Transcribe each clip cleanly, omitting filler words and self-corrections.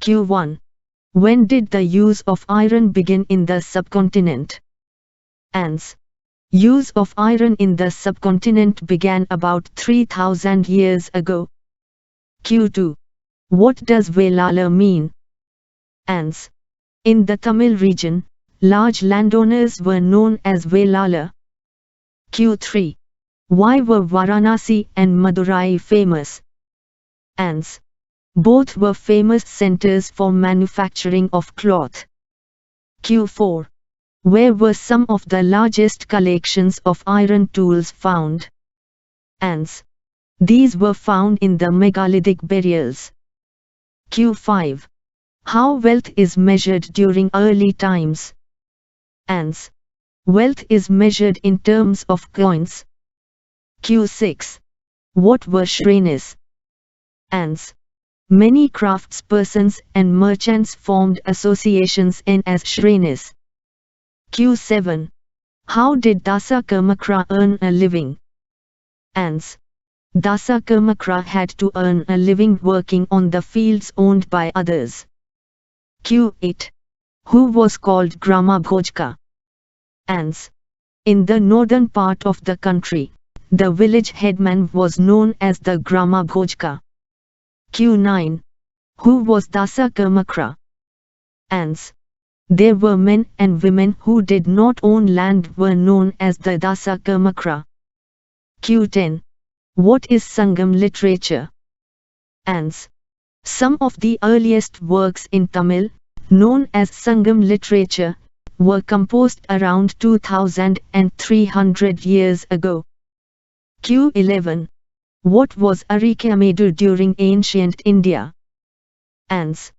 Q1. When did the use of iron begin in the subcontinent? Ans. Use of iron in the subcontinent began about 3000 years ago. Q2. What does Velala mean? Ans. In the Tamil region, large landowners were known as Velala. Q3. Why were Varanasi and Madurai famous? Ans. Both were famous centers for manufacturing of cloth. Q4. Where were some of the largest collections of iron tools found? Ans. These were found in the megalithic burials. Q5. How wealth is measured during early times? Ans. Wealth is measured in terms of coins. Q6. What were shrenis? Ans. Many craftspersons and merchants formed associations in as shrenis. Q7. How did Dasa Karmakra earn a living? Ans. Dasa Karmakra had to earn a living working on the fields owned by others. Q8. Who was called Grama Bhojka? Ans. In the northern part of the country, the village headman was known as the Grama Bhojka. Q9. Who was Dasa Karmakra? Ans. There were men and women who did not own land were known as the Dasa Karmakra. Q10. What is Sangam literature? Ans. Some of the earliest works in Tamil, known as Sangam literature, were composed around 2300 years ago. Q11. What was Arikamedu during ancient India? Ans.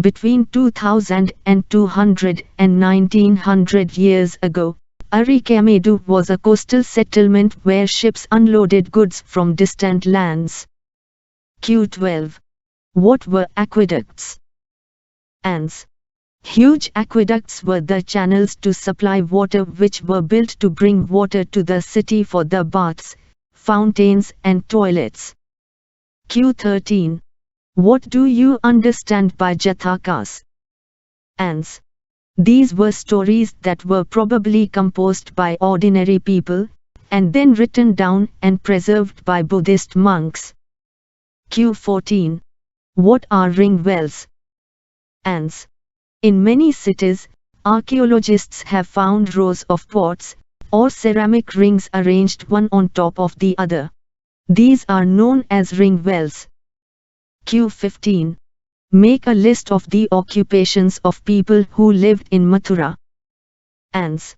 Between 2000 and 200 and 1900 years ago, Arikamedu was a coastal settlement where ships unloaded goods from distant lands. Q12. What were aqueducts? Ans. Huge aqueducts were the channels to supply water which were built to bring water to the city for the baths, fountains and toilets. Q13. What do you understand by Jathakas? Ans. These were stories that were probably composed by ordinary people, and then written down and preserved by Buddhist monks. Q14. What are ring wells? Ans. In many cities, archaeologists have found rows of pots, or ceramic rings arranged one on top of the other. These are known as ring wells. Q15. Make a list of the occupations of people who lived in Mathura. Ans.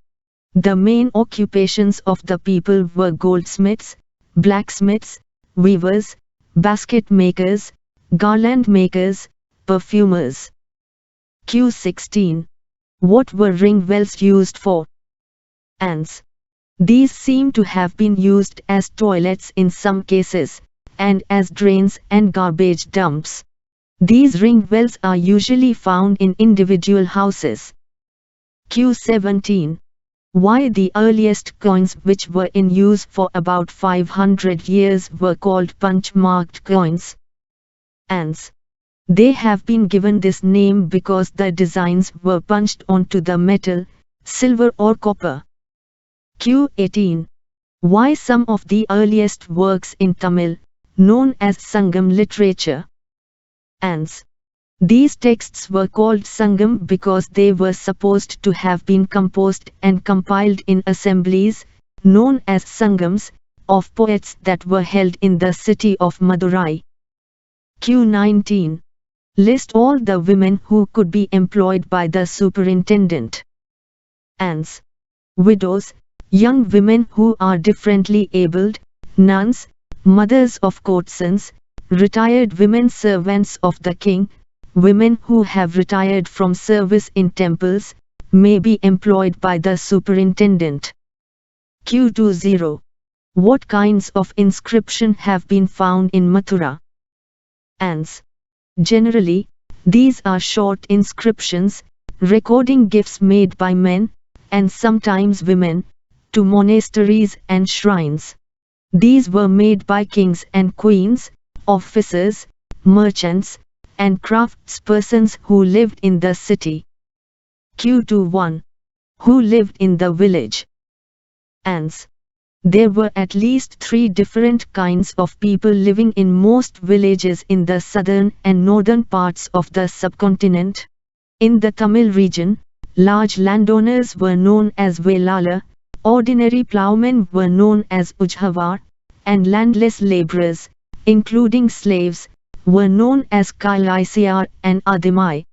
The main occupations of the people were goldsmiths, blacksmiths, weavers, basket makers, garland makers, perfumers. Q16. What were ring wells used for? Ans. These seem to have been used as toilets in some cases, and as drains and garbage dumps. These ring wells are usually found in individual houses. Q17. Why the earliest coins which were in use for about 500 years were called punch-marked coins? Ans. They have been given this name because the designs were punched onto the metal, silver or copper. Q18. Why some of the earliest works in Tamil, known as Sangam literature? Ans. These texts were called Sangam because they were supposed to have been composed and compiled in assemblies, known as Sangams, of poets that were held in the city of Madurai. Q19. List all the women who could be employed by the superintendent. Ans. Widows, young women who are differently abled, nuns, mothers of courtesans, retired women servants of the king, women who have retired from service in temples, may be employed by the superintendent. Q20. What kinds of inscription have been found in Mathura? Ans. Generally, these are short inscriptions, recording gifts made by men, and sometimes women, to monasteries and shrines. These were made by kings and queens, officers, merchants, and craftspersons who lived in the city. Q21. Who lived in the village? Ans. There were at least 3 different kinds of people living in most villages in the southern and northern parts of the subcontinent. In the Tamil region, large landowners were known as Velala, ordinary ploughmen were known as Ujhavar, and landless labourers, including slaves, were known as Kailaisiyar and Adimai.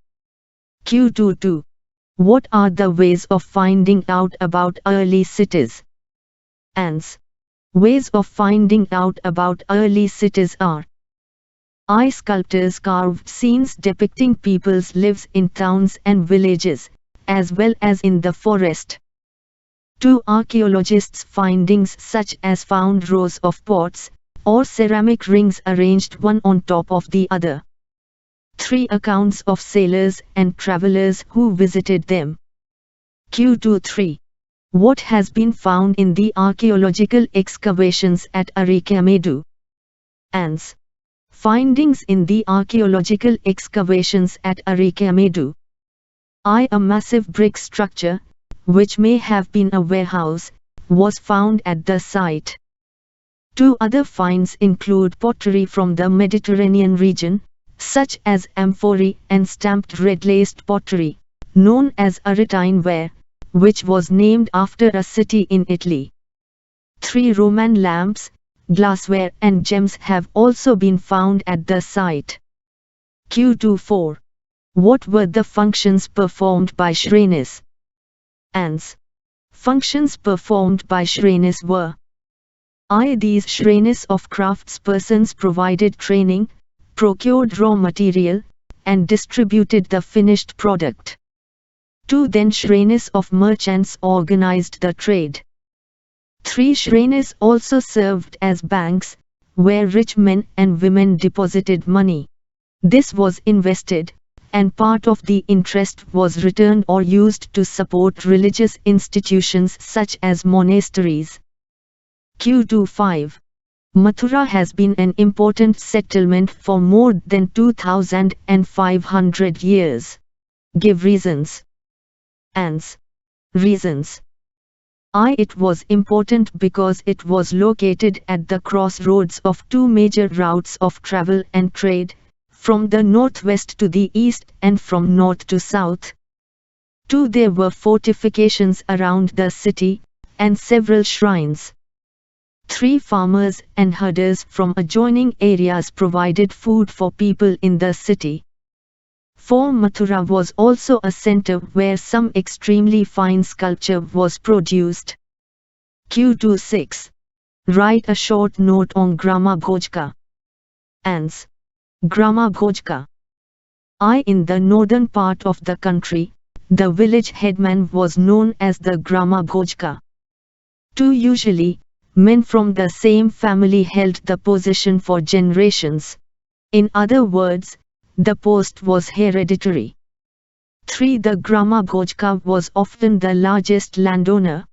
Q22. What are the ways of finding out about early cities? Ans. Ways of finding out about early cities are: I. Sculptors carved scenes depicting people's lives in towns and villages, as well as in the forest. 2. Archaeologists' findings such as found rows of pots, or ceramic rings arranged one on top of the other. 3. Accounts of sailors and travelers who visited them. Q23. What has been found in the archaeological excavations at Arikamedu? Ans. Findings in the archaeological excavations at Arikamedu. I. A massive brick structure, which may have been a warehouse, was found at the site. 2 other finds include pottery from the Mediterranean region, such as amphorae and stamped red-laced pottery, known as Aretine ware, which was named after a city in Italy. 3 Roman lamps, glassware and gems have also been found at the site. Q24. What were the functions performed by Shrenis? Ans. Functions performed by Shrenis were: I. These Shrenis of craftspersons provided training, procured raw material, and distributed the finished product. 2. Then Shrenis of merchants organized the trade. 3. Shrenis also served as banks, where rich men and women deposited money. This was invested, and part of the interest was returned or used to support religious institutions such as monasteries. Q25. Mathura has been an important settlement for more than 2,500 years. Give reasons. Ans. Reasons. I. It was important because it was located at the crossroads of 2 major routes of travel and trade, from the northwest to the east and from north to south. 2. There were fortifications around the city, and several shrines. 3. Farmers and herders from adjoining areas provided food for people in the city. 4. Mathura was also a center where some extremely fine sculpture was produced. Q26. Write a short note on Grama Bhojka. Ans. Grama Bhojka. I. In the northern part of the country, the village headman was known as the Grama Bhojka. 2. Usually, men from the same family held the position for generations. In other words, the post was hereditary. 3. The Grama Bhojka was often the largest landowner.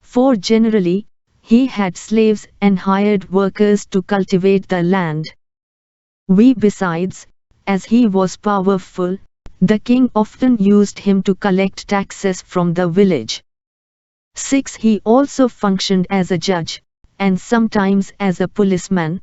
4. Generally, he had slaves and hired workers to cultivate the land. Besides, as he was powerful, the king often used him to collect taxes from the village. 6. He also functioned as a judge, and sometimes as a policeman.